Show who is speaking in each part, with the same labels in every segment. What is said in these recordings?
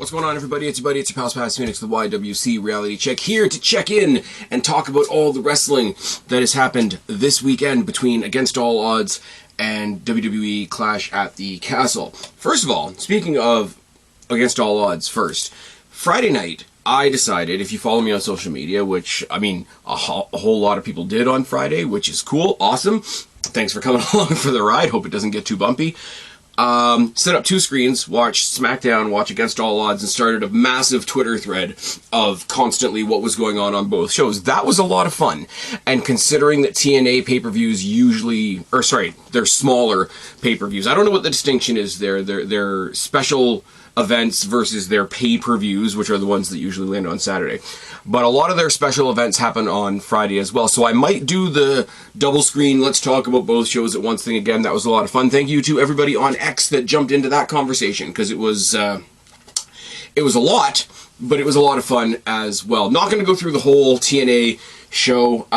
Speaker 1: What's going on, everybody? It's your buddy, it's your pal Spaz Phoenix, the YWC Reality Check, here to check in and talk about all the wrestling that has happened this weekend between Against All Odds and WWE Clash at the Castle. First of all, speaking of Against All Odds first, Friday night, I decided, if you follow me on social media, which, I mean, a whole lot of people did on Friday, which is cool, awesome. Thanks for coming along for the ride. Hope it doesn't get too bumpy. Set up two screens, watched SmackDown, watch Against All Odds, and started a massive Twitter thread of constantly what was going on both shows. That was a lot of fun. And considering that TNA pay-per-views usually, they're smaller pay-per-views. I don't know what the distinction is there. They're special events versus their pay-per-views, which are the ones that usually land on Saturday. But a lot of their special events happen on Friday as well. So I might do the double screen, let's talk about both shows at once thing again. That was a lot of fun. Thank you to everybody on X that jumped into that conversation, because it was a lot, but it was a lot of fun as well. Not going to go through the whole TNA show.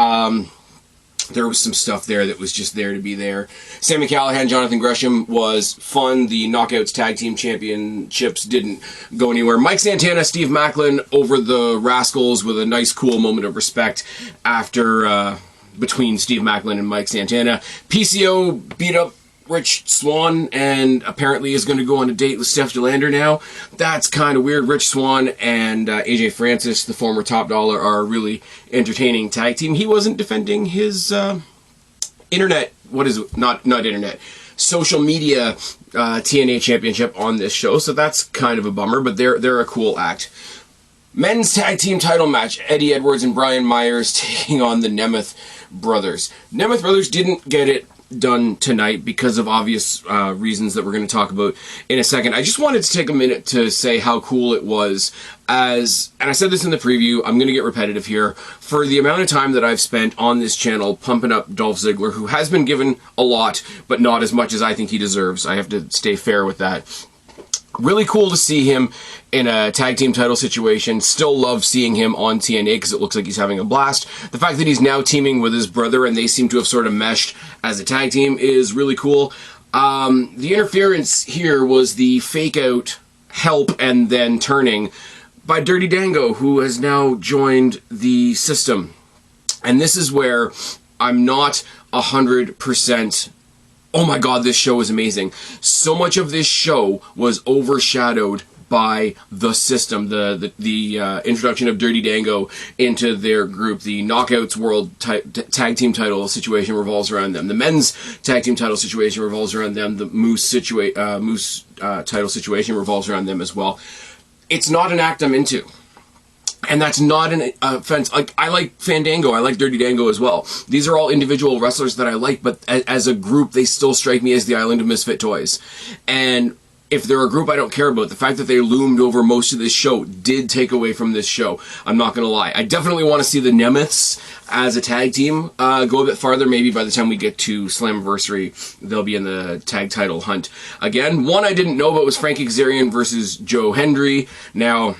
Speaker 1: There was some stuff there that was just there to be there. Sami Callihan, Jonathan Gresham was fun. The Knockouts Tag Team Championships didn't go anywhere. Mike Santana, Steve Maclin over the Rascals with a nice, cool moment of respect after, between Steve Maclin and Mike Santana. PCO beat up Rich Swann and apparently is going to go on a date with Steph DeLander now. That's kind of weird. Rich Swann and AJ Francis, the former Top Dollar, are a really entertaining tag team. He wasn't defending his social media TNA championship on this show, so that's kind of a bummer, but they're a cool act. Men's tag team title match, Eddie Edwards and Brian Myers taking on the Nemeth brothers. Nemeth brothers didn't get it done tonight because of obvious reasons that we're going to talk about in a second. I just wanted to take a minute to say how cool it was and I said this in the preview, I'm going to get repetitive here, for the amount of time that I've spent on this channel pumping up Dolph Ziggler, who has been given a lot, but not as much as I think he deserves. I have to stay fair with that. Really cool to see him in a tag team title situation. Still love seeing him on TNA because it looks like he's having a blast. The fact that he's now teaming with his brother and they seem to have sort of meshed as a tag team is really cool. The interference here was the fake out help and then turning by Dirty Dango, who has now joined the system. And this is where I'm not 100%. Oh my god, this show is amazing. So much of this show was overshadowed by the system, the introduction of Dirty Dango into their group. The Knockouts World Tag Team title situation revolves around them. The men's tag team title situation revolves around them. The Moose title situation revolves around them as well. It's not an act I'm into. And that's not an offense. Like, I like Fandango, I like Dirty Dango as well. These are all individual wrestlers that I like, but as a group, they still strike me as the Island of Misfit Toys. And if they're a group I don't care about, the fact that they loomed over most of this show did take away from this show. I'm not going to lie. I definitely want to see the Nemeths as a tag team go a bit farther. Maybe by the time we get to Slammiversary, they'll be in the tag title hunt again. One I didn't know about was Frankie Kazarian versus Joe Hendry. Now,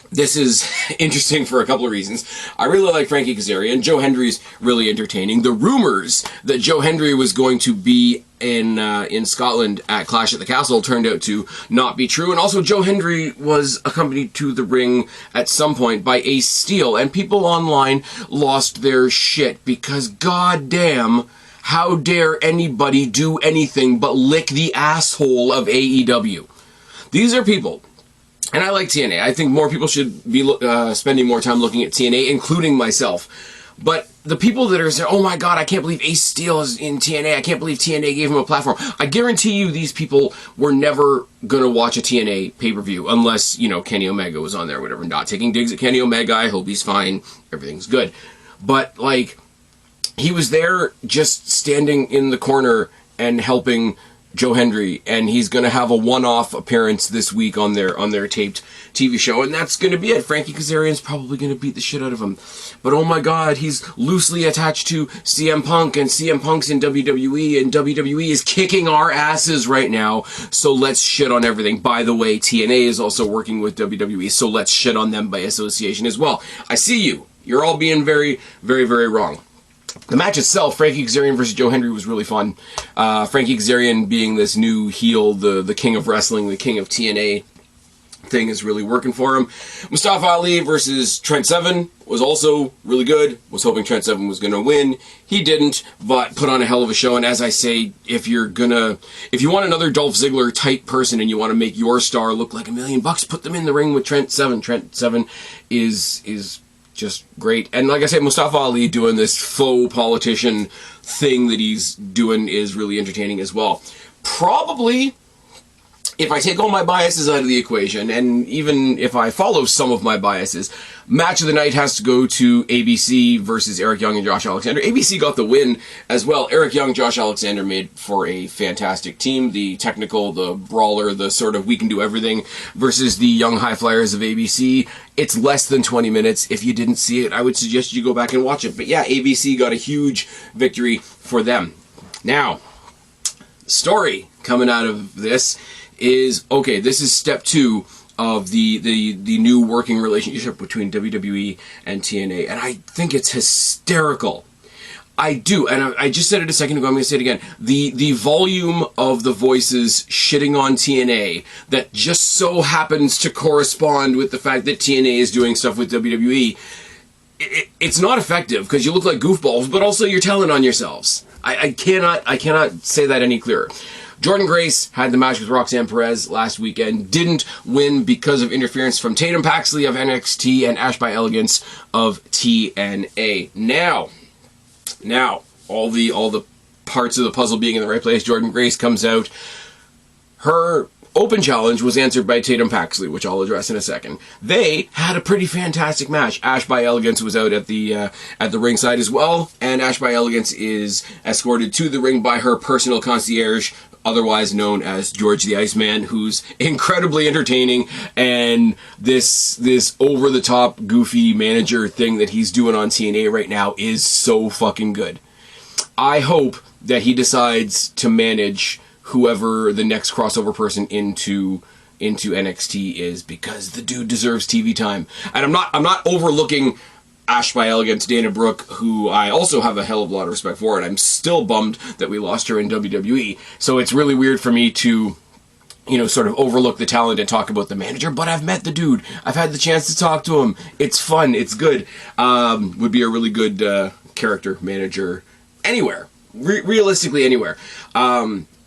Speaker 1: this is interesting for a couple of reasons. I really like Frankie Kazarian. Joe Hendry's really entertaining. The rumors that Joe Hendry was going to be in Scotland at Clash at the Castle turned out to not be true. And also, Joe Hendry was accompanied to the ring at some point by Ace Steel. And people online lost their shit because, goddamn, how dare anybody do anything but lick the asshole of AEW? These are people. And I like TNA. I think more people should be spending more time looking at TNA, including myself. But the people that are saying, oh my god, I can't believe Ace Steel is in TNA, I can't believe TNA gave him a platform. I guarantee you these people were never going to watch a TNA pay-per-view unless, you know, Kenny Omega was on there or whatever. Not taking digs at Kenny Omega, I hope he's fine, everything's good. But, like, he was there just standing in the corner and helping Joe Hendry, and he's going to have a one-off appearance this week on their taped TV show, and that's going to be it. Frankie Kazarian's probably going to beat the shit out of him. But oh my god, he's loosely attached to CM Punk, and CM Punk's in WWE, and WWE is kicking our asses right now, so let's shit on everything. By the way, TNA is also working with WWE, so let's shit on them by association as well. I see you. You're all being very, very, very wrong. The match itself, Frankie Kazarian versus Joe Hendry, was really fun. Frankie Kazarian being this new heel, the king of wrestling, the king of TNA, thing is really working for him. Mustafa Ali versus Trent Seven was also really good. Was hoping Trent Seven was going to win. He didn't, but put on a hell of a show. And as I say, if you want another Dolph Ziggler type person and you want to make your star look like $1 million, put them in the ring with Trent Seven. Trent Seven is just great. And like I said, Mustafa Ali doing this faux politician thing that he's doing is really entertaining as well. Probably, if I take all my biases out of the equation, and even if I follow some of my biases, match of the night has to go to ABC versus Eric Young and Josh Alexander. ABC got the win as well. Eric Young, Josh Alexander made for a fantastic team. The technical, the brawler, the sort of we can do everything versus the young high flyers of ABC. It's less than 20 minutes. If you didn't see it, I would suggest you go back and watch it. But yeah, ABC got a huge victory for them. Now, story coming out of this is, okay, this is step 2 of the new working relationship between WWE and TNA, and I think it's hysterical. I do, and I just said it a second ago, I'm going to say it again. The volume of the voices shitting on TNA that just so happens to correspond with the fact that TNA is doing stuff with WWE, it's not effective, because you look like goofballs, but also you're telling on yourselves. I cannot say that any clearer. Jordynne Grace had the match with Roxanne Perez last weekend, didn't win because of interference from Tatum Paxley of NXT and Ash by Elegance of TNA. Now, all the parts of the puzzle being in the right place, Jordynne Grace comes out. Her open challenge was answered by Tatum Paxley, which I'll address in a second. They had a pretty fantastic match. Ash by Elegance was out at the ringside as well, and Ash by Elegance is escorted to the ring by her personal concierge, otherwise known as George the Iceman, who's incredibly entertaining, and this over-the-top, goofy manager thing that he's doing on TNA right now is so fucking good. I hope that he decides to manage whoever the next crossover person into NXT is, because the dude deserves TV time. And I'm not overlooking Ash by Elegance, Dana Brooke, who I also have a hell of a lot of respect for, and I'm still bummed that we lost her in WWE. So it's really weird for me to, sort of overlook the talent and talk about the manager, but I've met the dude. I've had the chance to talk to him. It's fun. It's good. Would be a really good character manager anywhere. Realistically, anywhere.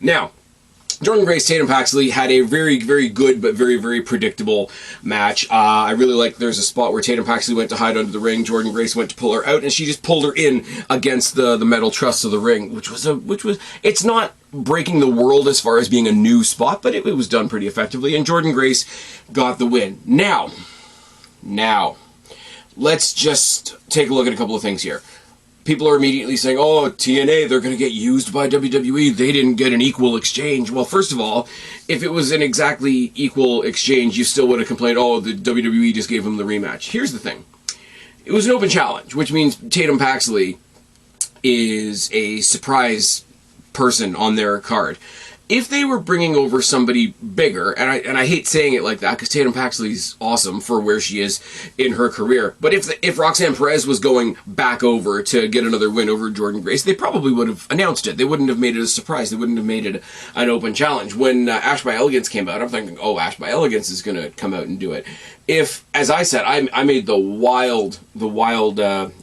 Speaker 1: Now, Jordynne Grace, Tatum Paxley had a very, very good but very, very predictable match. I really like there's a spot where Tatum Paxley went to hide under the ring, Jordynne Grace went to pull her out, and she just pulled her in against the metal truss of the ring, which was it's not breaking the world as far as being a new spot, but it was done pretty effectively, and Jordynne Grace got the win. Now, let's just take a look at a couple of things here. People are immediately saying, oh, TNA, they're going to get used by WWE. They didn't get an equal exchange. Well, first of all, if it was an exactly equal exchange, you still would have complained, oh, the WWE just gave them the rematch. Here's the thing. It was an open challenge, which means Tatum Paxley is a surprise person on their card. If they were bringing over somebody bigger, and I hate saying it like that because Tatum Paxley's awesome for where she is in her career, but if Roxanne Perez was going back over to get another win over Jordynne Grace, they probably would have announced it. They wouldn't have made it a surprise. They wouldn't have made it an open challenge. When Ash by Elegance came out, I'm thinking, oh, Ash by Elegance is going to come out and do it. If, as I said, I made the wild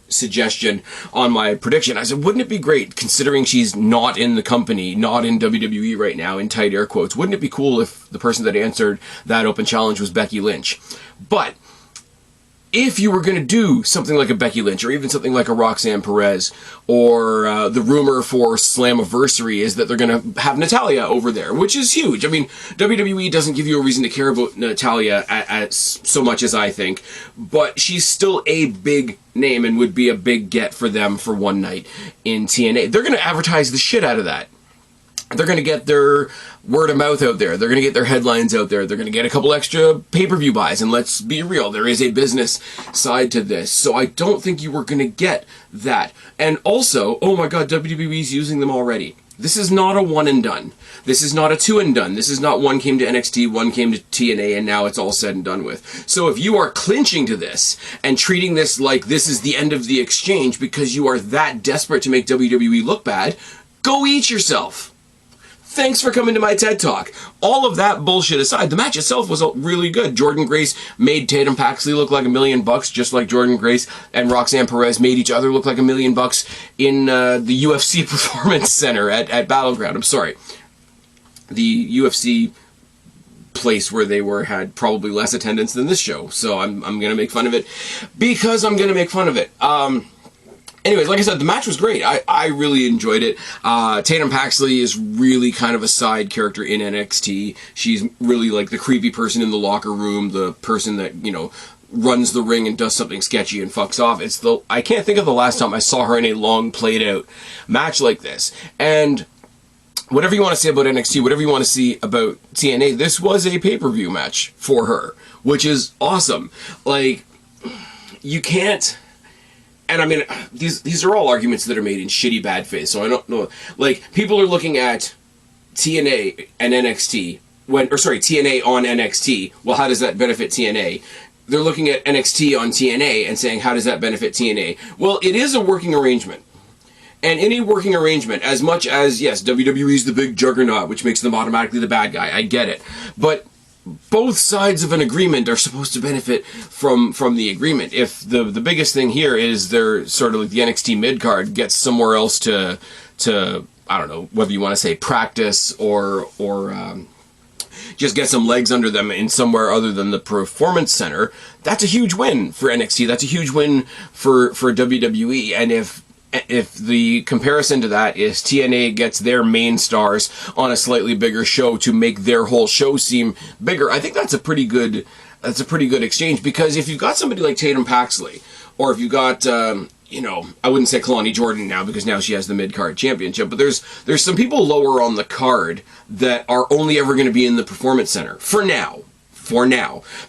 Speaker 1: suggestion on my prediction. I said, wouldn't it be great, considering she's not in the company, not in WWE right now, in tight air quotes, wouldn't it be cool if the person that answered that open challenge was Becky Lynch? But if you were going to do something like a Becky Lynch, or even something like a Roxanne Perez, or the rumor for Slammiversary is that they're going to have Natalya over there, which is huge. I mean, WWE doesn't give you a reason to care about Natalya so much as I think, but she's still a big name and would be a big get for them for one night in TNA. They're going to advertise the shit out of that. They're going to get their word of mouth out there. They're going to get their headlines out there. They're going to get a couple extra pay-per-view buys. And let's be real, there is a business side to this. So I don't think you were going to get that. And also, oh my god, WWE's using them already. This is not a one and done. This is not a two and done. This is not one came to NXT, one came to TNA, and now it's all said and done with. So if you are clinching to this and treating this like this is the end of the exchange because you are that desperate to make WWE look bad, go eat yourself. thanks for coming to my TED Talk. All of that bullshit aside, the match itself was really good. Jordan Grace made Tatum Paxley look like $1 million, just like Jordan Grace and Roxanne Perez made each other look like $1 million in the UFC Performance Center at Battleground. I'm sorry. The UFC place where they had probably less attendance than this show, so I'm gonna make fun of it because I'm gonna make fun of it. Anyways, like I said, the match was great. I really enjoyed it. Tatum Paxley is really kind of a side character in NXT. She's really like the creepy person in the locker room, the person that, you know, runs the ring and does something sketchy and fucks off. I can't think of the last time I saw her in a long played out match like this. And whatever you want to say about NXT, whatever you want to see about TNA, this was a pay-per-view match for her, which is awesome. Like, you can't... And I mean, these are all arguments that are made in shitty bad faith, so I don't know. Like, people are looking at TNA and NXT, TNA on NXT. Well, how does that benefit TNA? They're looking at NXT on TNA and saying, how does that benefit TNA? Well, it is a working arrangement. And any working arrangement, as much as, yes, WWE's the big juggernaut, which makes them automatically the bad guy, I get it. But both sides of an agreement are supposed to benefit from the agreement. If the biggest thing here is they're sort of like the NXT mid-card gets somewhere else to I don't know, whether you want to say practice or just get some legs under them in somewhere other than the Performance Center, that's a huge win for NXT. That's a huge win for WWE. And if the comparison to that is TNA gets their main stars on a slightly bigger show to make their whole show seem bigger, I think that's a pretty good exchange. Because if you've got somebody like Tatum Paxley, or if you've got you know, I wouldn't say Kalani Jordan now because now she has the mid-card championship, but there's some people lower on the card that are only ever going to be in the Performance Center for now,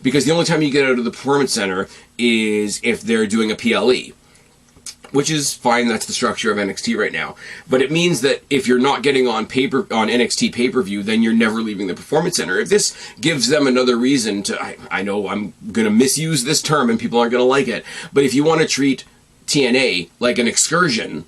Speaker 1: because the only time you get out of the Performance Center is if they're doing a PLE. Which is fine, that's the structure of NXT right now. But it means that if you're not getting on NXT pay-per-view, then you're never leaving the Performance Center. If this gives them another reason to, I know I'm going to misuse this term and people aren't going to like it, but if you want to treat TNA like an excursion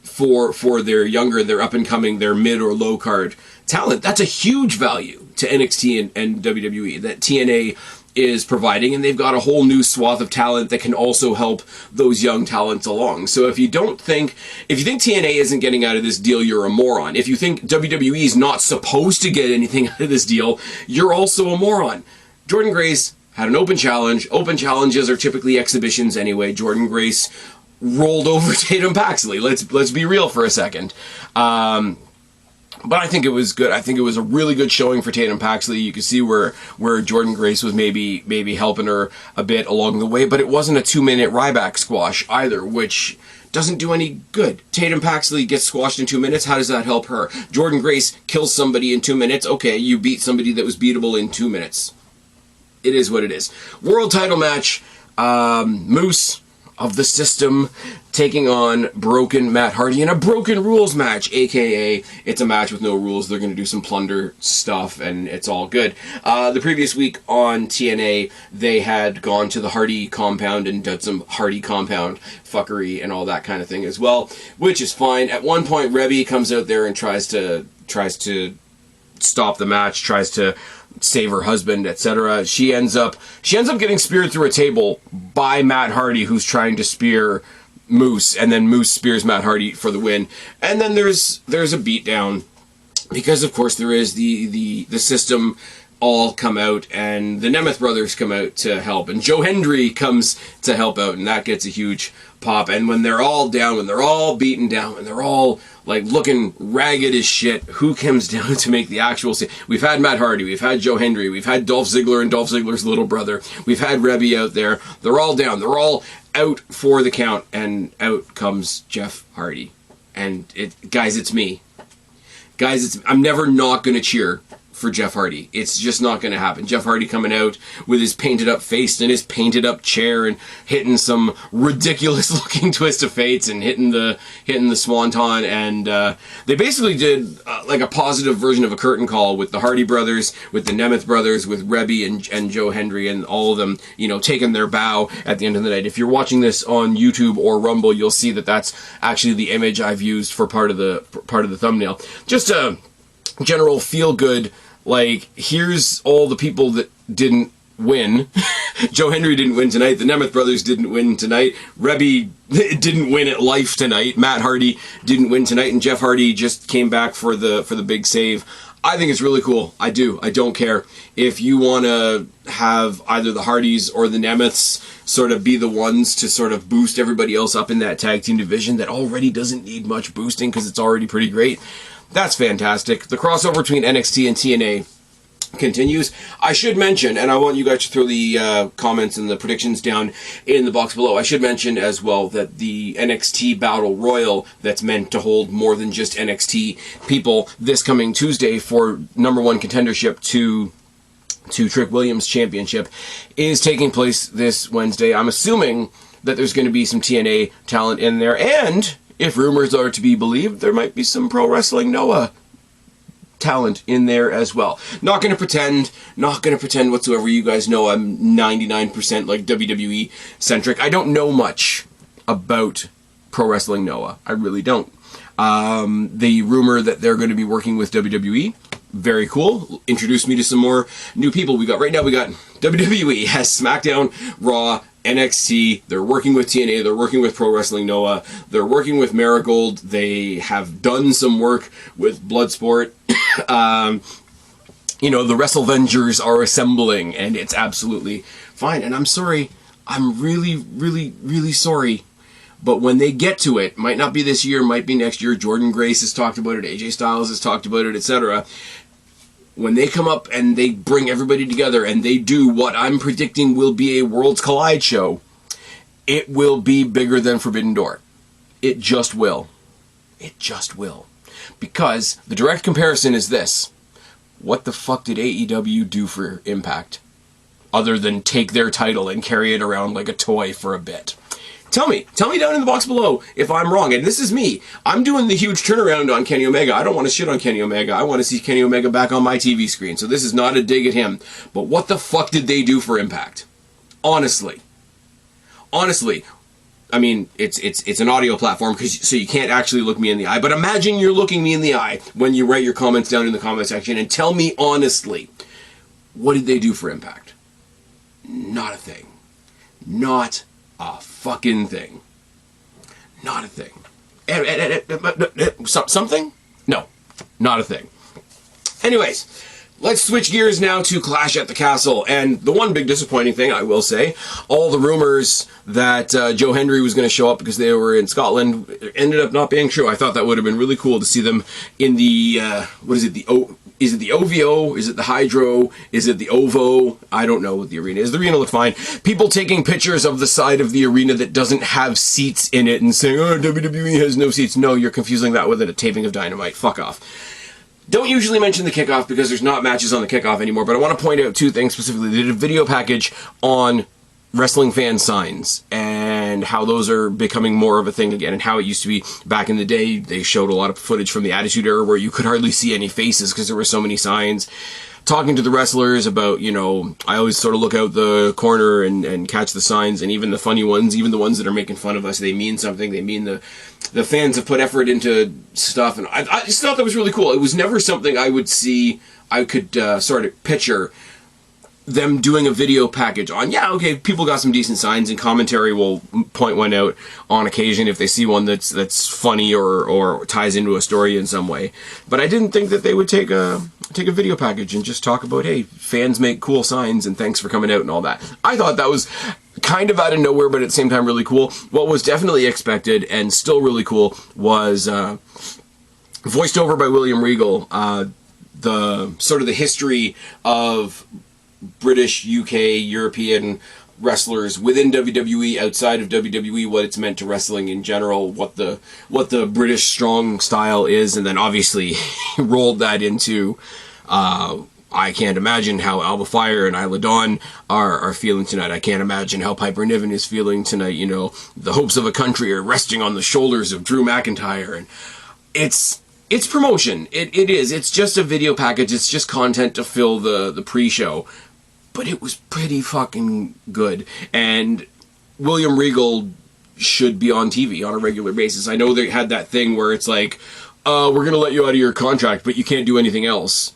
Speaker 1: for their younger, their up-and-coming, their mid or low-card talent, that's a huge value to NXT and WWE, that TNA is providing, and they've got a whole new swath of talent that can also help those young talents along. So if you think TNA isn't getting out of this deal, you're a moron. If you think WWE is not supposed to get anything out of this deal, you're also a moron. Jordan Grace had an open challenge. Open challenges are typically exhibitions anyway. Jordan Grace rolled over Tatum Paxley. Let's be real for a second. But I think it was good. I think it was a really good showing for Tatum Paxley. You could see where Jordan Grace was maybe helping her a bit along the way, but it wasn't a 2-minute Ryback squash either, which doesn't do any good. Tatum Paxley gets squashed in 2 minutes. How does that help her? Jordan Grace kills somebody in 2 minutes. Okay, you beat somebody that was beatable in 2 minutes. It is what it is. World title match. Moose of the System taking on Broken Matt Hardy in a Broken Rules match, aka it's a match with no rules. They're going to do some plunder stuff and it's all good. The previous week on TNA, they had gone to the Hardy compound and done some Hardy compound fuckery and all that kind of thing as well, which is fine. At one point, Rebby comes out there and tries to stop the match, tries to save her husband, etc. She ends up getting speared through a table by Matt Hardy, who's trying to spear Moose, and then Moose spears Matt Hardy for the win. And then there's a beatdown because of course there is the System all come out, and the Nemeth brothers come out to help, and Joe Hendry comes to help out, and that gets a huge pop. And when they're all down, when they're all beaten down, when they're all like looking ragged as shit, who comes down to make the actual scene? We've had Matt Hardy, we've had Joe Hendry, we've had Dolph Ziggler and Dolph Ziggler's little brother, we've had Rebby out there. They're all down, they're all out for the count, and out comes Jeff Hardy. And guys, it's me. Guys, I'm never not going to cheer for Jeff Hardy. It's just not going to happen. Jeff Hardy coming out with his painted up face and his painted up chair and hitting some ridiculous looking twist of fates and hitting the swanton, and they basically did like a positive version of a curtain call with the Hardy brothers, with the Nemeth brothers, with Rebby and Joe Hendry, and all of them, you know, taking their bow at the end of the night. If you're watching this on YouTube or Rumble, you'll see that that's actually the image I've used for part of the thumbnail. Just general feel good, like, here's all the people that didn't win. Joe Hendry didn't win tonight. The Nemeth brothers didn't win tonight. Rebby didn't win at Life tonight. Matt Hardy didn't win tonight, and Jeff Hardy just came back for the big save. I think it's really cool. I do. I don't care. If you want to have either the Hardys or the Nemeths sort of be the ones to sort of boost everybody else up in that tag team division that already doesn't need much boosting because it's already pretty great, that's fantastic. The crossover between NXT and TNA continues. I should mention, and I want you guys to throw the comments and the predictions down in the box below, I should mention as well that the NXT Battle Royal that's meant to hold more than just NXT people this coming Tuesday for #1 contendership to Trick Williams Championship is taking place this Wednesday. I'm assuming that there's going to be some TNA talent in there, and if rumors are to be believed, there might be some Pro Wrestling Noah talent in there as well. Not going to pretend whatsoever. You guys know I'm 99% like WWE centric. I don't know much about Pro Wrestling Noah. I really don't. The rumor that they're going to be working with WWE, very cool. Introduced me to some more new people. We got WWE has SmackDown, Raw, NXT, they're working with TNA, they're working with Pro Wrestling Noah, they're working with Marigold, they have done some work with Bloodsport. You know, the WrestleVengers are assembling, and it's absolutely fine. And I'm sorry, I'm really, really, really sorry, but when they get to it, might not be this year, might be next year, Jordan Grace has talked about it, AJ Styles has talked about it, etc. When they come up and they bring everybody together and they do what I'm predicting will be a Worlds Collide show, it will be bigger than Forbidden Door. It just will. It just will. Because the direct comparison is this. What the fuck did AEW do for Impact? Other than take their title and carry it around like a toy for a bit. Tell me down in the box below if I'm wrong. And this is me. I'm doing the huge turnaround on Kenny Omega. I don't want to shit on Kenny Omega. I want to see Kenny Omega back on my TV screen. So this is not a dig at him. But what the fuck did they do for Impact? Honestly. I mean, it's an audio platform, so you can't actually look me in the eye. But imagine you're looking me in the eye when you write your comments down in the comment section and tell me honestly, what did they do for Impact? Not a thing. Not a fucking thing. Not a thing. Something? No, not a thing. Anyways, let's switch gears now to Clash at the Castle. And the one big disappointing thing, I will say, all the rumors that Joe Hendry was going to show up because they were in Scotland ended up not being true. I thought that would have been really cool to see them in the, is it the OVO? Is it the Hydro? Is it the OVO? I don't know what the arena is. The arena looked fine. People taking pictures of the side of the arena that doesn't have seats in it and saying, oh, WWE has no seats. No, you're confusing that with a taping of Dynamite. Fuck off. Don't usually mention the kickoff because there's not matches on the kickoff anymore, but I want to point out two things specifically. They did a video package on wrestling fan signs and how those are becoming more of a thing again and how it used to be back in the day. They showed a lot of footage from the Attitude Era where you could hardly see any faces because there were so many signs. Talking to the wrestlers about, you know, I always sort of look out the corner and catch the signs, and even the funny ones, even the ones that are making fun of us, they mean something. They mean the fans have put effort into stuff, and I just thought that was really cool. It was never something I would see, I could sort of picture them doing a video package on. Yeah, okay, people got some decent signs, and commentary will point one out on occasion if they see one that's funny or ties into a story in some way. But I didn't think that they would take a video package and just talk about, hey, fans make cool signs and thanks for coming out and all that. I thought that was kind of out of nowhere, but at the same time really cool. What was definitely expected and still really cool was voiced over by William Regal, the sort of the history of British, UK, European wrestlers within WWE, outside of WWE, what it's meant to wrestling in general, what the British strong style is, and then obviously rolled that into I can't imagine how Alba Fire and Isla Dawn are feeling tonight. I can't imagine how Piper Niven is feeling tonight. You know, the hopes of a country are resting on the shoulders of Drew McINTYre, and it's promotion. It is. It's just a video package. It's just content to fill the pre-show. But it was pretty fucking good. And William Regal should be on TV on a regular basis. I know they had that thing where it's like, we're going to let you out of your contract, but you can't do anything else,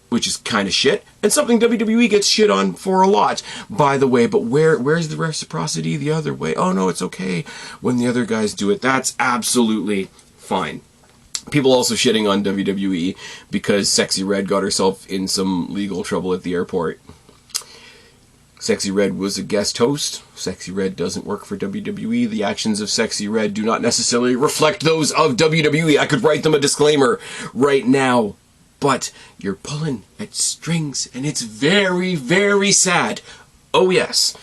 Speaker 1: which is kind of shit, and something WWE gets shit on for a lot, by the way. But where's the reciprocity the other way? Oh no, it's okay when the other guys do it. That's absolutely fine. People also shitting on WWE because Sexy Red got herself in some legal trouble at the airport. Sexy Red was a guest host. Sexy Red doesn't work for WWE. The actions of Sexy Red do not necessarily reflect those of WWE. I could write them a disclaimer right now. But you're pulling at strings, and it's very, very sad. Oh yes.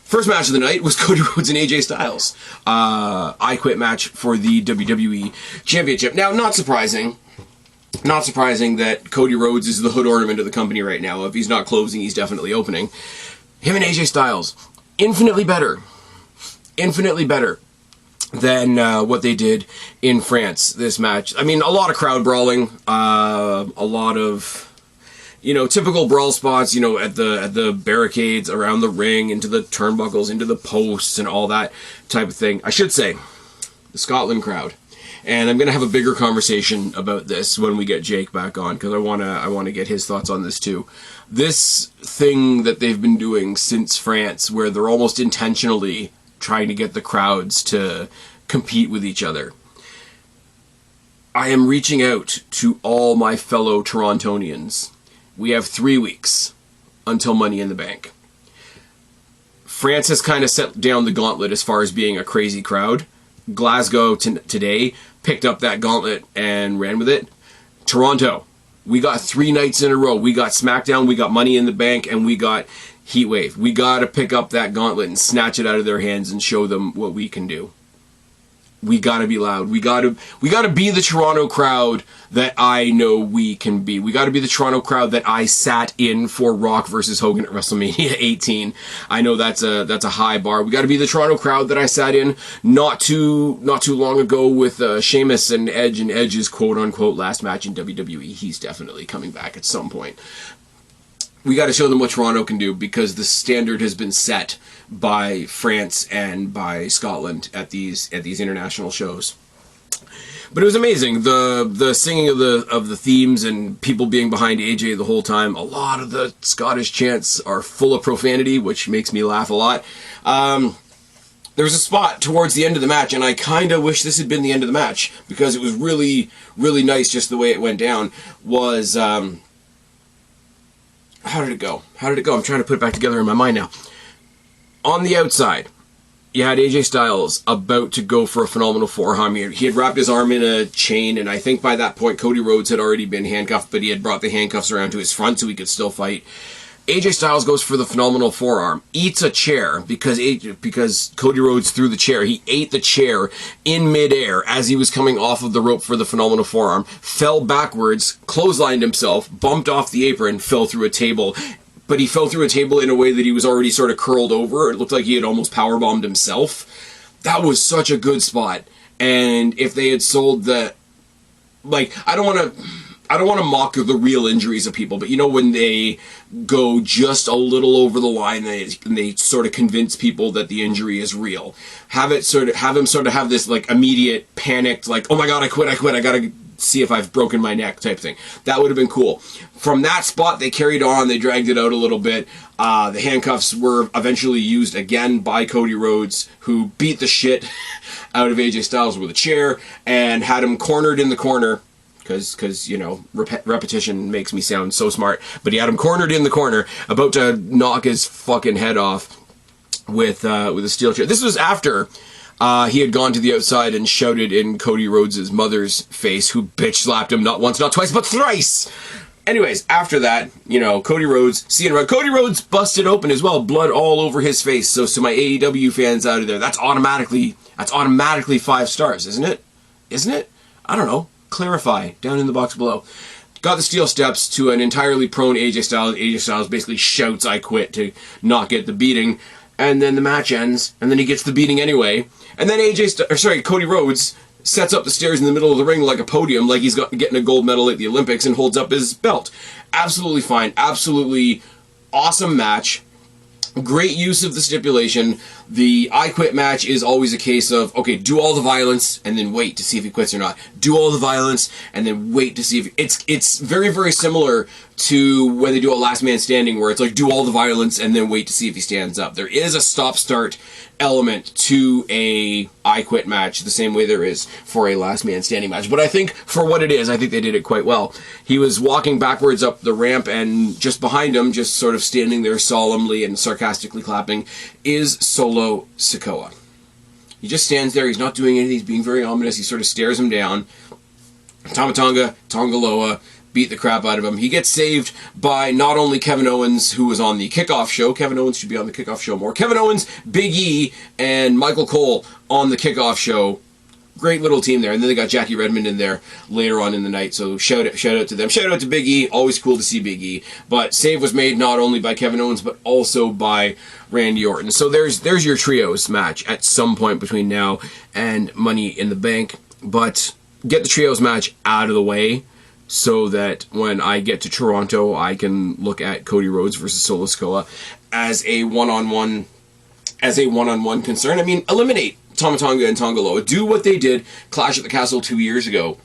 Speaker 1: First match of the night was Cody Rhodes and AJ Styles. I Quit match for the WWE Championship. Now, not surprising that Cody Rhodes is the hood ornament of the company right now. If he's not closing, he's definitely opening. Him and AJ Styles, infinitely better than what they did in France, this match. I mean, a lot of crowd brawling, a lot of, typical brawl spots, at the barricades, around the ring, into the turnbuckles, into the posts, and all that type of thing. I should say, the Scotland crowd. And I'm going to have a bigger conversation about this when we get Jake back on, because I want to get his thoughts on this too. This thing that they've been doing since France, where they're almost intentionally trying to get the crowds to compete with each other. I am reaching out to all my fellow Torontonians. We have 3 weeks until Money in the Bank. France has kind of set down the gauntlet as far as being a crazy crowd. Glasgow today picked up that gauntlet and ran with it. Toronto, we got 3 nights in a row. We got SmackDown, we got Money in the Bank, and we got Heatwave. We got to pick up that gauntlet and snatch it out of their hands and show them what we can do. We got to be loud. We got to be the Toronto crowd that I know we can be. We got to be the Toronto crowd that I sat in for Rock versus Hogan at WrestleMania 18. I know that's a high bar. We got to be the Toronto crowd that I sat in not too long ago with Sheamus and Edge's quote unquote last match in WWE. He's definitely coming back at some point. We got to show them what Toronto can do, because the standard has been set by France and by Scotland at these international shows. But it was amazing, the singing of the themes and people being behind AJ the whole time. A lot of the Scottish chants are full of profanity, which makes me laugh a lot. There was a spot towards the end of the match, and I kind of wish this had been the end of the match, because it was really, really nice just the way it went down. Was how did it go? I'm trying to put it back together in my mind now. On the outside, you had AJ Styles about to go for a phenomenal forearm. He had wrapped his arm in a chain, and I think by that point Cody Rhodes had already been handcuffed, but he had brought the handcuffs around to his front so he could still fight. AJ Styles goes for the phenomenal forearm, eats a chair because Cody Rhodes threw the chair. He ate the chair in midair as he was coming off of the rope for the phenomenal forearm, fell backwards, clotheslined himself, bumped off the apron, fell through a table. But he fell through a table in a way that he was already sort of curled over. It looked like he had almost powerbombed himself. That was such a good spot. And if they had sold the, I don't want to mock the real injuries of people, but when they go just a little over the line, they sort of convince people that the injury is real. Have him sort of have this immediate panicked, oh my god, I quit, I gotta see if I've broken my neck type thing. That would have been cool. From that spot, they carried on, they dragged it out a little bit. The handcuffs were eventually used again by Cody Rhodes, who beat the shit out of AJ Styles with a chair and had him cornered in the corner. Because repetition makes me sound so smart. But he had him cornered in the corner, about to knock his fucking head off with a steel chair. This was after he had gone to the outside and shouted in Cody Rhodes' mother's face, who bitch slapped him not once, not twice, but thrice. Anyways, after that, Cody Rhodes, seeing red. Cody Rhodes busted open as well, blood all over his face. So my AEW fans out of there, that's automatically 5 stars, isn't it? Isn't it? I don't know. Clarify down in the box below. Got the steel steps to an entirely prone AJ Styles. AJ Styles basically shouts, "I quit," to not get the beating. And then the match ends, and then he gets the beating anyway. And then Cody Rhodes sets up the stairs in the middle of the ring like a podium, like he's getting a gold medal at the Olympics, and holds up his belt. Absolutely fine. Absolutely awesome match. Great use of the stipulation. The I Quit match is always a case of, okay, do all the violence and then wait to see if he quits or not. Do all the violence and then wait to see if... It's very, very similar to when they do a last man standing, where it's like, do all the violence and then wait to see if he stands up. There is a stop-start element to a I Quit match, the same way there is for a last man standing match. But I think, for what it is, I think they did it quite well. He was walking backwards up the ramp, and just behind him, just sort of standing there solemnly and sarcastically clapping, is Solo Sikoa. He just stands there, he's not doing anything, he's being very ominous, he sort of stares him down. Tama Tonga, Tongaloa beat the crap out of him. He gets saved by not only Kevin Owens, who was on the kickoff show. Kevin Owens should be on the kickoff show more. Kevin Owens, Big E, and Michael Cole on the kickoff show. Great little team there. And then they got Jackie Redmond in there later on in the night, so shout out to them. Shout out to Big E. Always cool to see Big E. But save was made not only by Kevin Owens, but also by Randy Orton. So there's your trios match at some point between now and Money in the Bank. But get the trios match out of the way, so that when I get to Toronto, I can look at Cody Rhodes versus Solo Sikoa as a one-on-one concern. I mean, eliminate Tama Tonga and Tongaloa. Do what they did Clash at the Castle 2 years ago,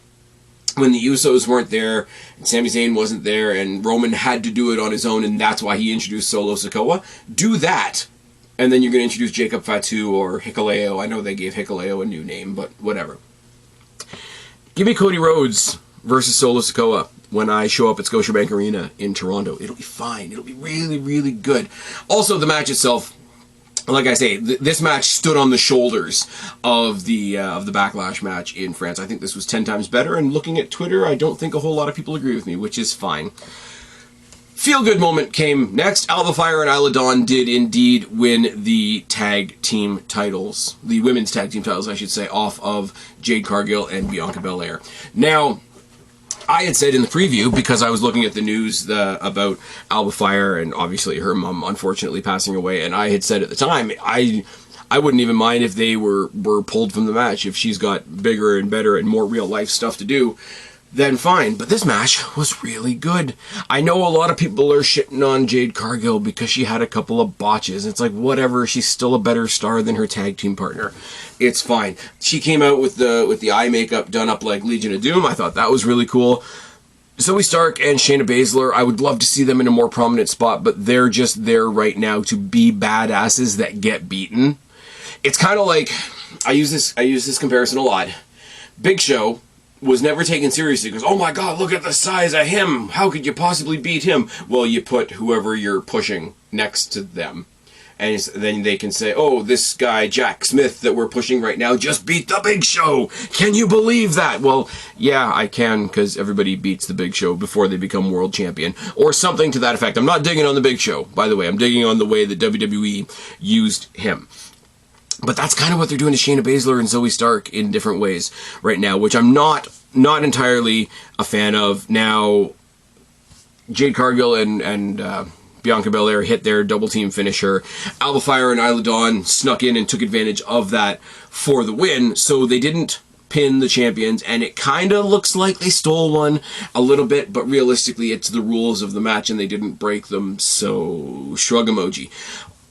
Speaker 1: when the Usos weren't there, and Sami Zayn wasn't there, and Roman had to do it on his own, and that's why he introduced Solo Sikoa. Do that, and then you're going to introduce Jacob Fatu or Hikuleo. I know they gave Hikuleo a new name, but whatever. Give me Cody Rhodes versus Solo Sikoa when I show up at Scotiabank Arena in Toronto. It'll be fine. It'll be really, really good. Also, the match itself, like I say, this match stood on the shoulders of the Backlash match in France. I think this was 10 times better, and looking at Twitter, I don't think a whole lot of people agree with me, which is fine. Feel-good moment came next. Alba Fire and Isla Dawn did indeed win the tag team titles, the women's tag team titles, I should say, off of Jade Cargill and Bianca Belair. Now, I had said in the preview, because I was looking at the news about Alba Fire and obviously her mom unfortunately passing away, and I had said at the time, I wouldn't even mind if they were pulled from the match. If she's got bigger and better and more real life stuff to do, then fine. But this match was really good. I know a lot of people are shitting on Jade Cargill because she had a couple of botches. It's like, whatever, she's still a better star than her tag team partner. It's fine. She came out with the eye makeup done up like Legion of Doom. I thought that was really cool. Zoe Stark and Shayna Baszler, I would love to see them in a more prominent spot, but they're just there right now to be badasses that get beaten. It's kind of like, I use this comparison a lot. Big Show was never taken seriously because, oh my god, look at the size of him. How could you possibly beat him? Well, you put whoever you're pushing next to them. And then they can say, oh, this guy, Jack Smith, that we're pushing right now, just beat the Big Show. Can you believe that? Well, yeah, I can, because everybody beats the Big Show before they become world champion. Or something to that effect. I'm not digging on the Big Show, by the way. I'm digging on the way that WWE used him. But that's kind of what they're doing to Shayna Baszler and Zoe Stark in different ways right now, which I'm not entirely a fan of. Now, Jade Cargill and Bianca Belair hit their double team finisher. Alba Fire and Isla Dawn snuck in and took advantage of that for the win, so they didn't pin the champions, and it kind of looks like they stole one a little bit, but realistically it's the rules of the match and they didn't break them, so shrug emoji.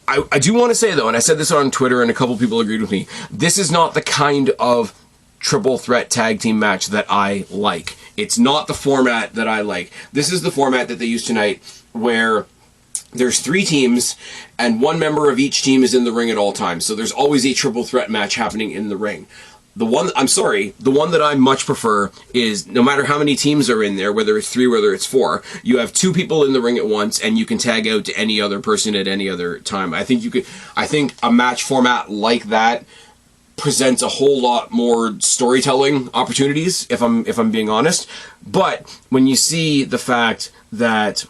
Speaker 1: I do want to say, though, and I said this on Twitter and a couple people agreed with me, this is not the kind of triple threat tag team match that I like. It's not the format that I like. This is the format that they used tonight, where there's 3 teams and one member of each team is in the ring at all times. So there's always a triple threat match happening in the ring. The one that I much prefer is, no matter how many teams are in there, whether it's 3, whether it's 4, you have 2 people in the ring at once, and you can tag out to any other person at any other time. I think a match format like that presents a whole lot more storytelling opportunities, if I'm being honest. But when you see the fact that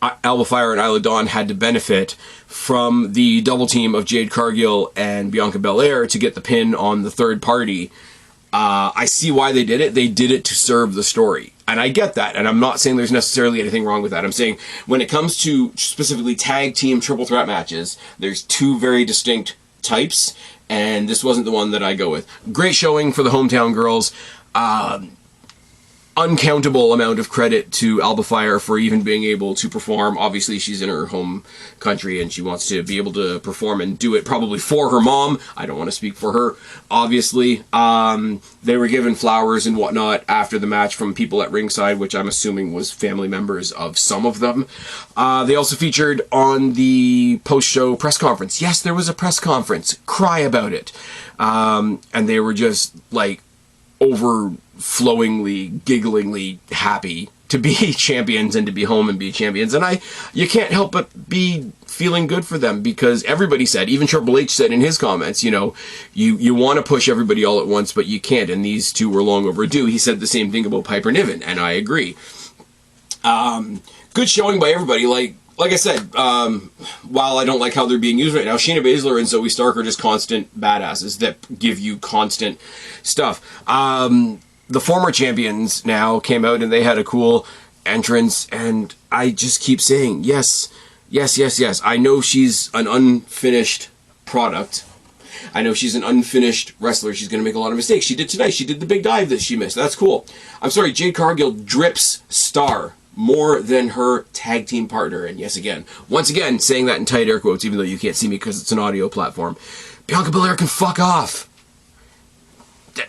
Speaker 1: Alba Fire and Isla Dawn had to benefit from the double team of Jade Cargill and Bianca Belair to get the pin on the third party, I see why they did it. They did it to serve the story. And I get that. And I'm not saying there's necessarily anything wrong with that. I'm saying when it comes to specifically tag team triple threat matches, there's 2 very distinct types, and this wasn't the one that I go with. Great showing for the hometown girls. uncountable amount of credit to Alba Fire for even being able to perform. Obviously, she's in her home country and she wants to be able to perform and do it probably for her mom. I don't want to speak for her, obviously. They were given flowers and whatnot after the match from people at ringside, which I'm assuming was family members of some of them. They also featured on the post-show press conference. Yes, there was a press conference. Cry about it. And they were just like overflowingly, gigglingly happy to be champions and to be home and be champions. And you can't help but be feeling good for them, because everybody said, even Triple H said in his comments, you know, you want to push everybody all at once, but you can't. And these two were long overdue. He said the same thing about Piper Niven, and I agree. Good showing by everybody. Like I said, while I don't like how they're being used right now, Shayna Baszler and Zoe Stark are just constant badasses that give you constant stuff. The former champions now came out and they had a cool entrance, and I just keep saying, yes, yes, yes, yes. I know she's an unfinished product. I know she's an unfinished wrestler. She's going to make a lot of mistakes. She did tonight. She did the big dive that she missed. That's cool. I'm sorry, Jade Cargill drips star more than her tag team partner. And yes, again, once again, saying that in tight air quotes, even though you can't see me because it's an audio platform. Bianca Belair can fuck off.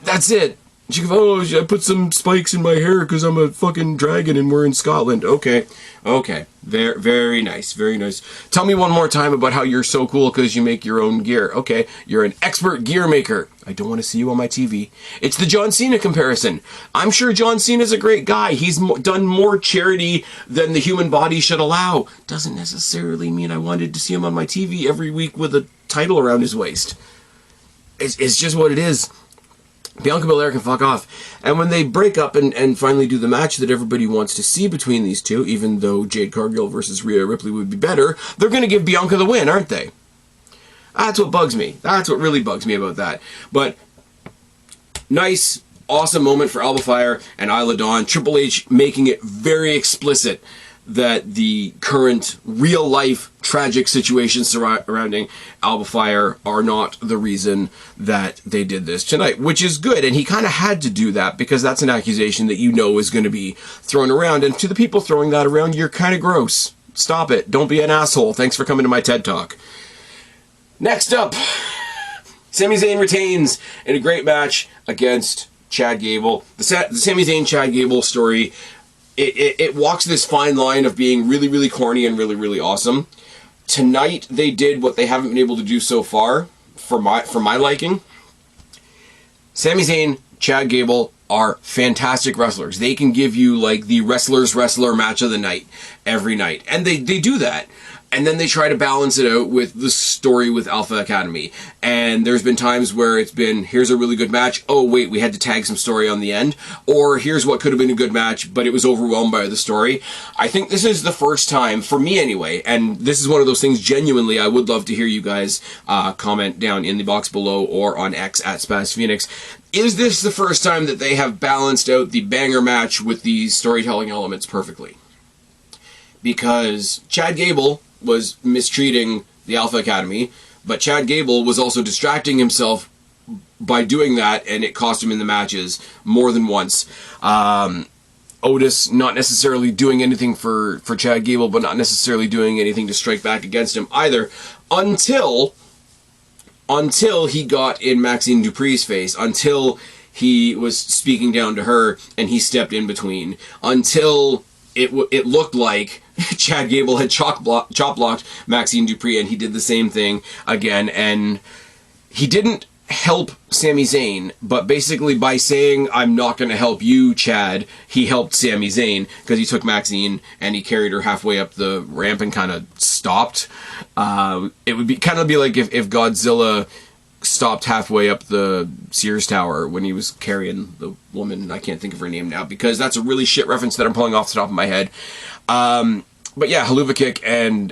Speaker 1: That's it. She goes, oh, I put some spikes in my hair because I'm a fucking dragon and we're in Scotland. Okay. Okay. Very, very nice. Very nice. Tell me one more time about how you're so cool because you make your own gear. Okay. You're an expert gear maker. I don't want to see you on my TV. It's the John Cena comparison. I'm sure John Cena's a great guy. He's done more charity than the human body should allow. Doesn't necessarily mean I wanted to see him on my TV every week with a title around his waist. It's just what it is. Bianca Belair can fuck off. And when they break up and finally do the match that everybody wants to see between these two, even though Jade Cargill versus Rhea Ripley would be better, they're going to give Bianca the win, aren't they? That's what bugs me. That's what really bugs me about that. But nice, awesome moment for Alba Fire and Isla Dawn. Triple H making it very explicit that the current real-life tragic situations surrounding Alba Fire are not the reason that they did this tonight, which is good. And he kind of had to do that because that's an accusation that you know is going to be thrown around. And to the people throwing that around, you're kind of gross. Stop it. Don't be an asshole. Thanks for coming to my TED Talk. Next up, Sami Zayn retains in a great match against Chad Gable. The Sami Zayn-Chad Gable story, it walks this fine line of being really, really corny and really, really awesome. Tonight, they did what they haven't been able to do so far, for my liking. Sami Zayn, Chad Gable are fantastic wrestlers. They can give you, like, the wrestler's wrestler match of the night every night. And they do that. And then they try to balance it out with the story with Alpha Academy. And there's been times where it's been, here's a really good match. Oh, wait, we had to tag some story on the end. Or here's what could have been a good match, but it was overwhelmed by the story. I think this is the first time, for me anyway, and this is one of those things genuinely I would love to hear you guys comment down in the box below or on X at Spaz Phoenix. Is this the first time that they have balanced out the banger match with the storytelling elements perfectly? Because Chad Gable was mistreating the Alpha Academy, but Chad Gable was also distracting himself by doing that, and it cost him in the matches more than once. Otis not necessarily doing anything for Chad Gable, but not necessarily doing anything to strike back against him either, until he got in Maxine Dupree's face, until he was speaking down to her and he stepped in between, until it looked like Chad Gable had chop blocked Maxine Dupree, and he did the same thing again. And he didn't help Sami Zayn, but basically by saying, I'm not going to help you, Chad, he helped Sami Zayn, because he took Maxine and he carried her halfway up the ramp and kind of stopped. It would be kind of be like if Godzilla stopped halfway up the Sears Tower when he was carrying the woman. I can't think of her name now because that's a really shit reference that I'm pulling off the top of my head. But yeah, Haluva kick and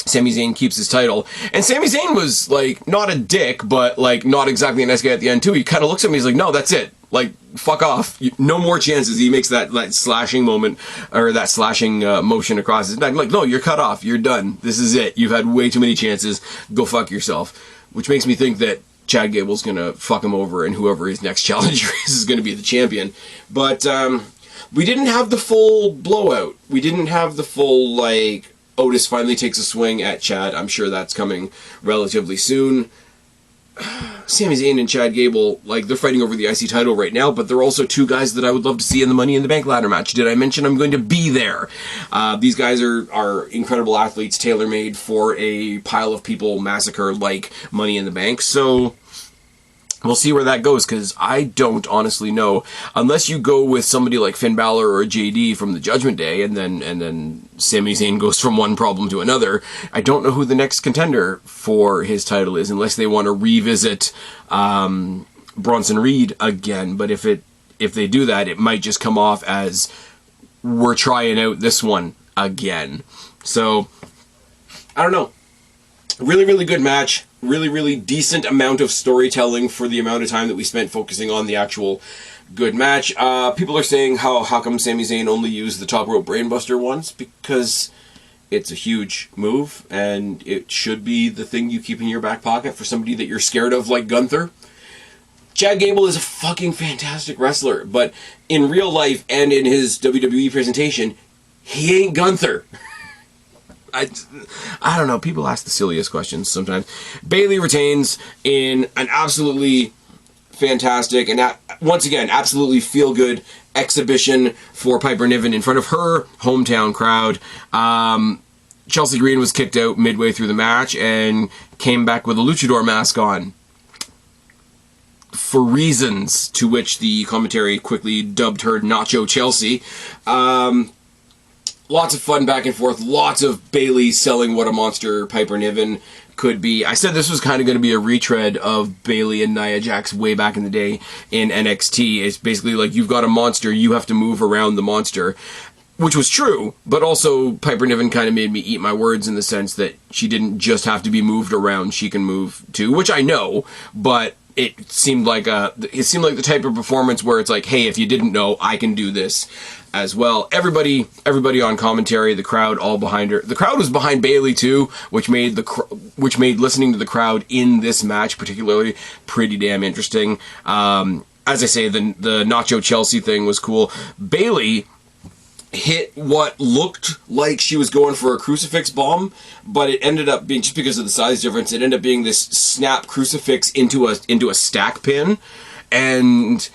Speaker 1: Sami Zayn keeps his title. And Sami Zayn was like not a dick, but like not exactly a nice guy at the end too. He kind of looks at me, he's like, no, that's it. Like, fuck off. No more chances. He makes that slashing moment, or that slashing motion across his neck. I'm like, no, you're cut off. You're done. This is it. You've had way too many chances. Go fuck yourself. Which makes me think that Chad Gable's going to fuck him over, and whoever his next challenger is going to be the champion. But we didn't have the full blowout. We didn't have the full, like, Otis finally takes a swing at Chad. I'm sure that's coming relatively soon. Sami Zayn and Chad Gable, like, they're fighting over the IC title right now, but they're also two guys that I would love to see in the Money in the Bank ladder match. Did I mention I'm going to be there? These guys are incredible athletes, tailor-made for a pile of people massacre like Money in the Bank, so we'll see where that goes, because I don't honestly know. Unless you go with somebody like Finn Balor or JD from the Judgment Day, and then Sami Zayn goes from one problem to another, I don't know who the next contender for his title is, unless they want to revisit Bronson Reed again. But if they do that, it might just come off as we're trying out this one again. So, I don't know. Really, really good match. Really, really decent amount of storytelling for the amount of time that we spent focusing on the actual good match. People are saying how come Sami Zayn only used the top rope brainbuster once? Because it's a huge move, and it should be the thing you keep in your back pocket for somebody that you're scared of, like Gunther. Chad Gable is a fucking fantastic wrestler, but in real life and in his WWE presentation, he ain't Gunther. I don't know. People ask the silliest questions sometimes. Bayley retains in an absolutely fantastic and once again absolutely feel-good exhibition for Piper Niven in front of her hometown crowd. Chelsea Green was kicked out midway through the match and came back with a luchador mask on, for reasons to which the commentary quickly dubbed her Nacho Chelsea. Lots of fun back and forth. Lots of Bayley selling what a monster Piper Niven could be. I said this was kind of going to be a retread of Bayley and Nia Jax way back in the day in NXT. It's basically like, you've got a monster, you have to move around the monster. Which was true, but also Piper Niven kind of made me eat my words in the sense that she didn't just have to be moved around, she can move too, which I know, but it seemed like the type of performance where it's like, hey, if you didn't know, I can do this as well. Everybody on commentary, the crowd all behind her. The crowd was behind Bayley too, which made listening to the crowd in this match particularly pretty damn interesting. As I say, the Nacho Chelsea thing was cool. Bayley hit what looked like she was going for a crucifix bomb, but it ended up being, just because of the size difference, it ended up being this snap crucifix into a stack pin, and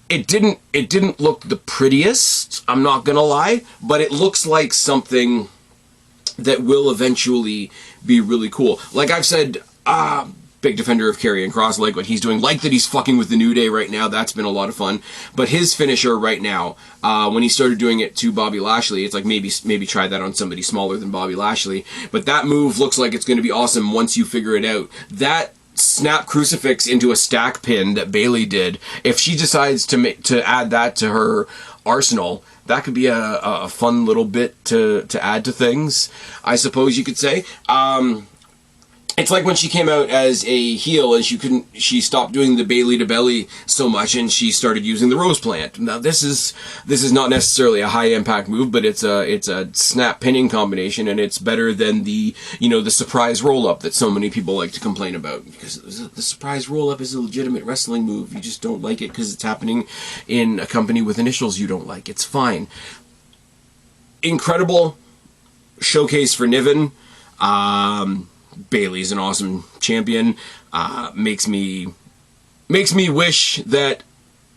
Speaker 1: it didn't look the prettiest, I'm not gonna lie, but it looks like something that will eventually be really cool. Like I've said, big defender of Karrion Kross, like what he's doing, like that he's fucking with the New Day right now, that's been a lot of fun. But his finisher right now, when he started doing it to Bobby Lashley, it's like maybe try that on somebody smaller than Bobby Lashley. But that move looks like it's going to be awesome once you figure it out. That snap crucifix into a stack pin that Bayley did, if she decides to add that to her arsenal, that could be a fun little bit to add to things, I suppose you could say. It's like when she came out as a heel and she stopped doing the Bayley to belly so much and she started using the rose plant. Now this is not necessarily a high impact move, but it's a snap pinning combination, and it's better than the surprise roll up that so many people like to complain about, because the surprise roll up is a legitimate wrestling move. You just don't like it because it's happening in a company with initials you don't like. It's fine. Incredible showcase for Niven. Bayley's an awesome champion. Makes me wish that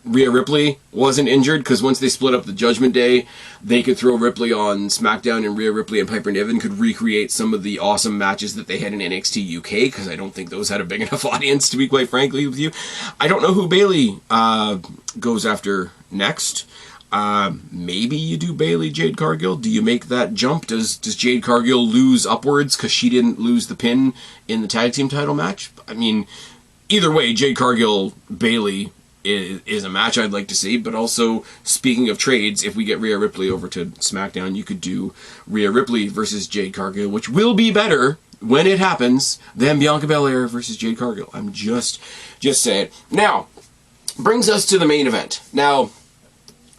Speaker 1: Rhea Ripley wasn't injured, because once they split up the Judgment Day, they could throw Ripley on SmackDown, and Rhea Ripley and Piper Niven could recreate some of the awesome matches that they had in NXT UK, because I don't think those had a big enough audience, to be quite frankly with you. I don't know who Bayley goes after next. Maybe you do Bayley, Jade Cargill. Do you make that jump? Does Jade Cargill lose upwards because she didn't lose the pin in the tag team title match? I mean, either way, Jade Cargill, Bayley is a match I'd like to see. But also, speaking of trades, if we get Rhea Ripley over to SmackDown, you could do Rhea Ripley versus Jade Cargill, which will be better when it happens than Bianca Belair versus Jade Cargill. I'm just saying. Now, brings us to the main event. Now,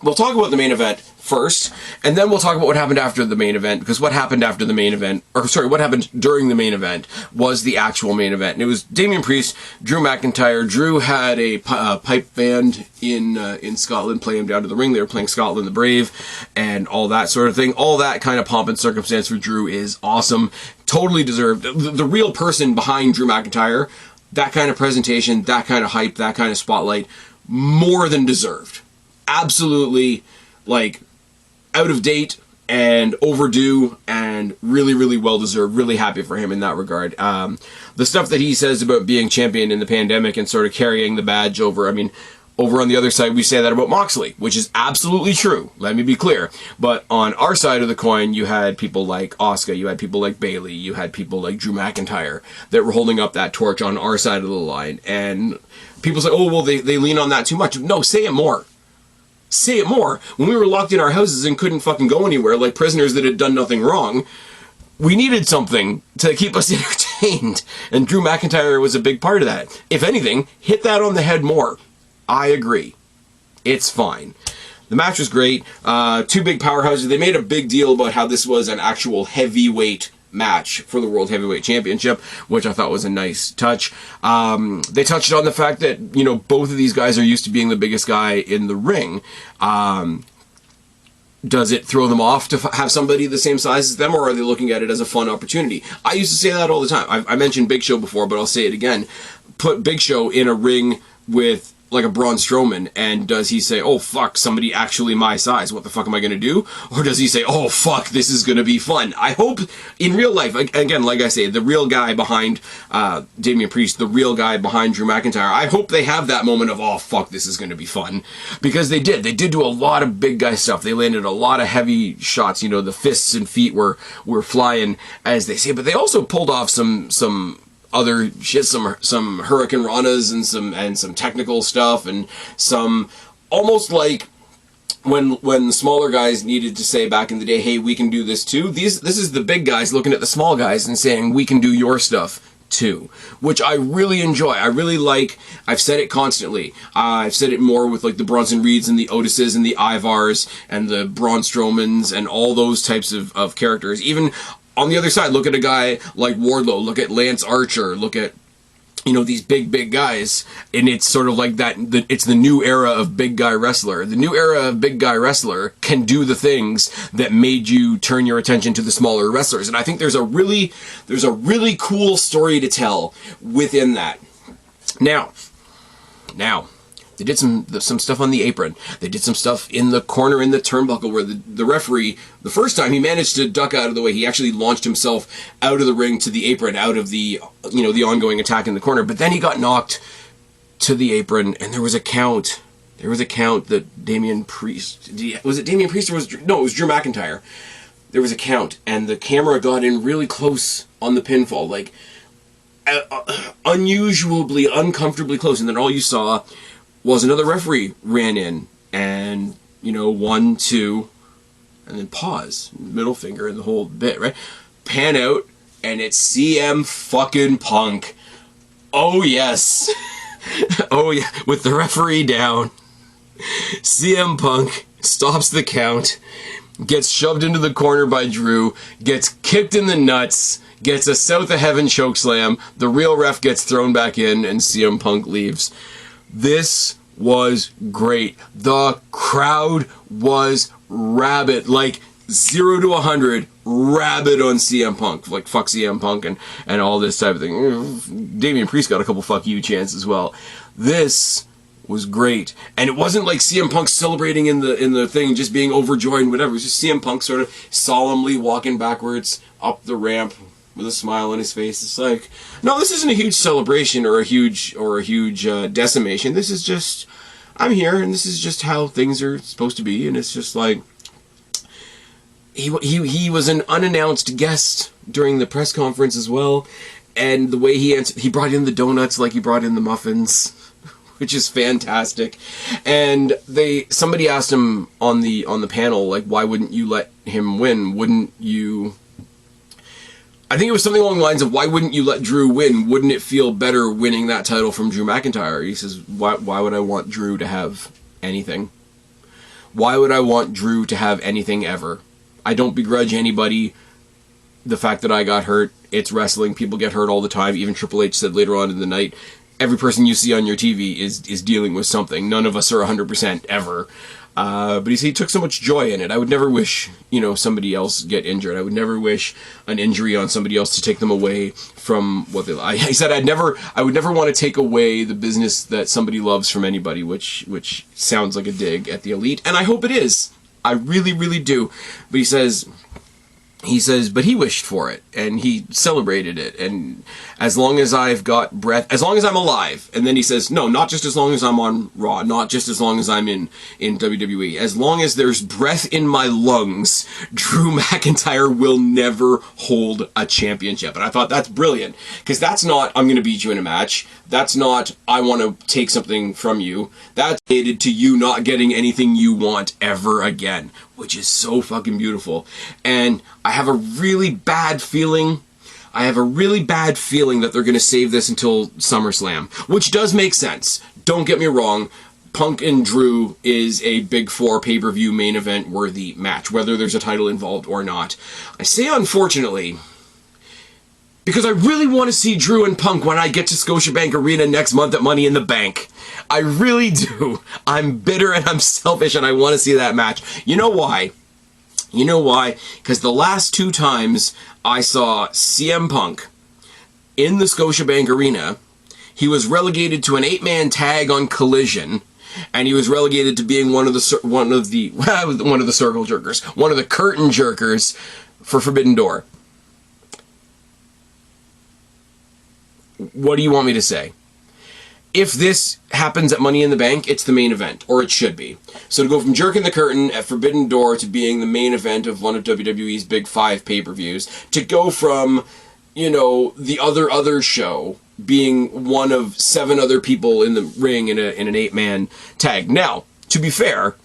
Speaker 1: we'll talk about the main event first, and then we'll talk about what happened after the main event, because what happened after the main event, or sorry, what happened during the main event was the actual main event. And it was Damian Priest, Drew McINTYre. Drew had a pipe band in Scotland play him down to the ring. They were playing Scotland the Brave and all that sort of thing. All that kind of pomp and circumstance for Drew is awesome. Totally deserved. The real person behind Drew McINTYre, that kind of presentation, that kind of hype, that kind of spotlight, more than deserved. Absolutely, like, out of date and overdue and really, really well deserved. Really happy for him in that regard. The stuff that he says about being champion in the pandemic and sort of carrying the badge over, I mean, over on the other side, we say that about Moxley, which is absolutely true. Let me be clear. But on our side of the coin, you had people like Asuka, you had people like Bayley, you had people like Drew McINTYre that were holding up that torch on our side of the line. And people say, oh, well, they lean on that too much. No, say it more. Say it more. When we were locked in our houses and couldn't fucking go anywhere, like prisoners that had done nothing wrong, we needed something to keep us entertained. And Drew McINTYre was a big part of that. If anything, hit that on the head more. I agree. It's fine. The match was great. Two big powerhouses. They made a big deal about how this was an actual heavyweight match for the World Heavyweight Championship, which I thought was a nice touch. They touched on the fact that, you know, both of these guys are used to being the biggest guy in the ring. Does it throw them off to have somebody the same size as them, or are they looking at it as a fun opportunity? I used to say that all the time. I mentioned Big Show before, but I'll say it again. Put Big Show in a ring with like a Braun Strowman, and does he say, oh fuck, somebody actually my size, what the fuck am I gonna do? Or does he say, oh fuck, this is gonna be fun? I hope in real life, again, like I say, the real guy behind Damian Priest, the real guy behind Drew McINTYre, I hope they have that moment of, oh fuck, this is gonna be fun. Because they did do a lot of big guy stuff. They landed a lot of heavy shots, you know, the fists and feet were flying, as they say, but they also pulled off some other shit, some Hurricane Ranas and some technical stuff, and some almost like when the smaller guys needed to say back in the day, hey, we can do this too. This is the big guys looking at the small guys and saying, we can do your stuff too, which I really enjoy. I really like. I've said it constantly. I've said it more with like the Bronson Reeds and the Otises and the Ivars and the Braun Strowmans and all those types of characters. Even on the other side, look at a guy like Wardlow, look at Lance Archer, look at, you know, these big guys, and it's sort of like that, it's the new era of big guy wrestler. The new era of big guy wrestler can do the things that made you turn your attention to the smaller wrestlers, and I think there's a really cool story to tell within that. Now, they did some stuff on the apron. They did some stuff in the corner in the turnbuckle where the referee, the first time he managed to duck out of the way, he actually launched himself out of the ring to the apron, out of the, you know, the ongoing attack in the corner. But then he got knocked to the apron, and there was a count. There was a count that Damian Priest, was it Damian Priest or it was Drew McINTYre. There was a count, and the camera got in really close on the pinfall, like unusually, uncomfortably close, and then all you saw was another referee ran in and, you know, 1, 2, and then pause, middle finger and the whole bit, right? Pan out, and it's CM fucking Punk. Oh yes. Oh yeah, with the referee down. CM Punk stops the count, gets shoved into the corner by Drew, gets kicked in the nuts, gets a South of Heaven chokeslam, the real ref gets thrown back in, and CM Punk leaves. This was great. The crowd was rabid, like 0 to 100, rabid on CM Punk, like fuck CM Punk and all this type of thing. Damian Priest got a couple fuck you chants as well. This was great, and it wasn't like CM Punk celebrating in the thing, just being overjoyed and whatever. It was just CM Punk sort of solemnly walking backwards up the ramp with a smile on his face. It's like, no, this isn't a huge celebration or a huge decimation. This is just, I'm here, and this is just how things are supposed to be. And it's just like, he was an unannounced guest during the press conference as well, and the way he answered, he brought in the donuts like he brought in the muffins, which is fantastic. And somebody asked him on the panel, like, why wouldn't you let him win? Wouldn't you? I think it was something along the lines of, why wouldn't you let Drew win? Wouldn't it feel better winning that title from Drew McINTYre? He says, why would I want Drew to have anything? Why would I want Drew to have anything ever? I don't begrudge anybody the fact that I got hurt. It's wrestling. People get hurt all the time. Even Triple H said later on in the night, every person you see on your TV is dealing with something. None of us are 100% ever. But he took so much joy in it. I would never wish, somebody else get injured. I would never wish an injury on somebody else to take them away from what they like. He said I would never want to take away the business that somebody loves from anybody, which sounds like a dig at the Elite, and I hope it is. I really, really do. But he says, but he wished for it, and he celebrated it, and as long as I've got breath, as long as I'm alive, and then he says, no, not just as long as I'm on Raw, not just as long as I'm in WWE, as long as there's breath in my lungs, Drew McINTYRE will never hold a championship. And I thought, that's brilliant, because that's not, I'm going to beat you in a match, that's not, I want to take something from you, that's related to you not getting anything you want ever again, which is so fucking beautiful. And I have a really bad feeling that they're going to save this until SummerSlam, which does make sense. Don't get me wrong, Punk and Drew is a Big Four pay-per-view main event worthy match, whether there's a title involved or not. I say unfortunately, because I really want to see Drew and Punk when I get to Scotiabank Arena next month at Money in the Bank. I really do. I'm bitter and I'm selfish and I want to see that match. You know why? Because the last 2 times I saw CM Punk in the Scotiabank Arena, he was relegated to an 8-man tag on Collision, and he was relegated to being one of the circle jerkers, one of the curtain jerkers for Forbidden Door. What do you want me to say? If this happens at Money in the Bank, it's the main event, or it should be. So to go from jerking the curtain at Forbidden Door to being the main event of one of WWE's Big 5 pay-per-views, to go from, the other show being one of 7 other people in the ring in an 8-man tag. Now, to be fair,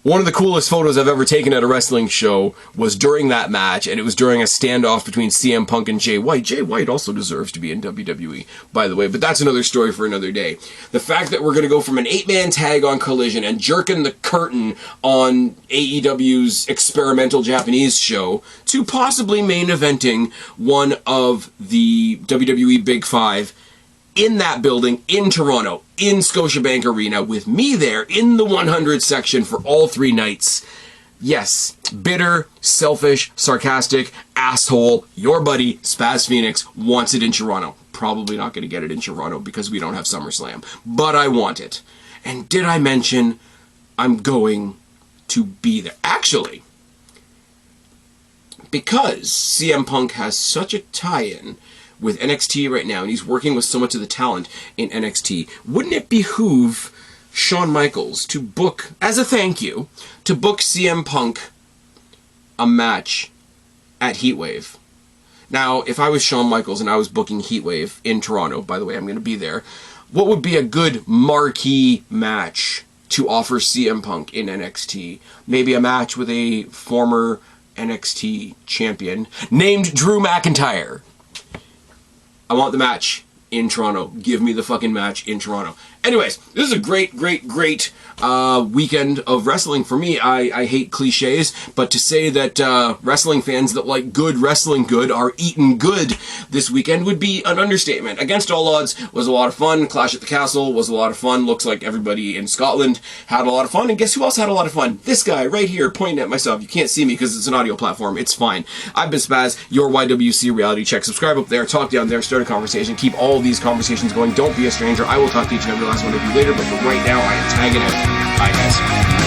Speaker 1: one of the coolest photos I've ever taken at a wrestling show was during that match, and it was during a standoff between CM Punk and Jay White. Jay White also deserves to be in WWE, by the way, but that's another story for another day. The fact that we're going to go from an 8-man tag on Collision and jerking the curtain on AEW's experimental Japanese show to possibly main eventing one of the WWE Big 5 in that building, in Toronto, in Scotiabank Arena, with me there in the 100 section for all 3 nights. Yes, bitter, selfish, sarcastic, asshole, your buddy, Spaz Phoenix, wants it in Toronto. Probably not going to get it in Toronto because we don't have SummerSlam. But I want it. And did I mention I'm going to be there? Actually, because CM Punk has such a tie-in with NXT right now, and he's working with so much of the talent in NXT, wouldn't it behoove Shawn Michaels to book, as a thank you, to book CM Punk a match at Heatwave? Now, if I was Shawn Michaels and I was booking Heatwave in Toronto, by the way, I'm going to be there, what would be a good marquee match to offer CM Punk in NXT? Maybe a match with a former NXT champion named Drew McINTYRE. I want the match in Toronto. Give me the fucking match in Toronto. Anyways, this is a great weekend of wrestling for me. I hate cliches, but to say that wrestling fans that like good wrestling good are eating good this weekend would be an understatement. Against All Odds was a lot of fun. Clash at the Castle was a lot of fun. Looks like everybody in Scotland had a lot of fun. And guess who else had a lot of fun? This guy right here pointing at myself. You can't see me because it's an audio platform. It's fine. I've been Spaz, your YWC Reality Check. Subscribe up there, talk down there, start a conversation. Keep all of these conversations going. Don't be a stranger. I will talk to each and every last one of you later, but for right now, I am tagging out. Bye, guys.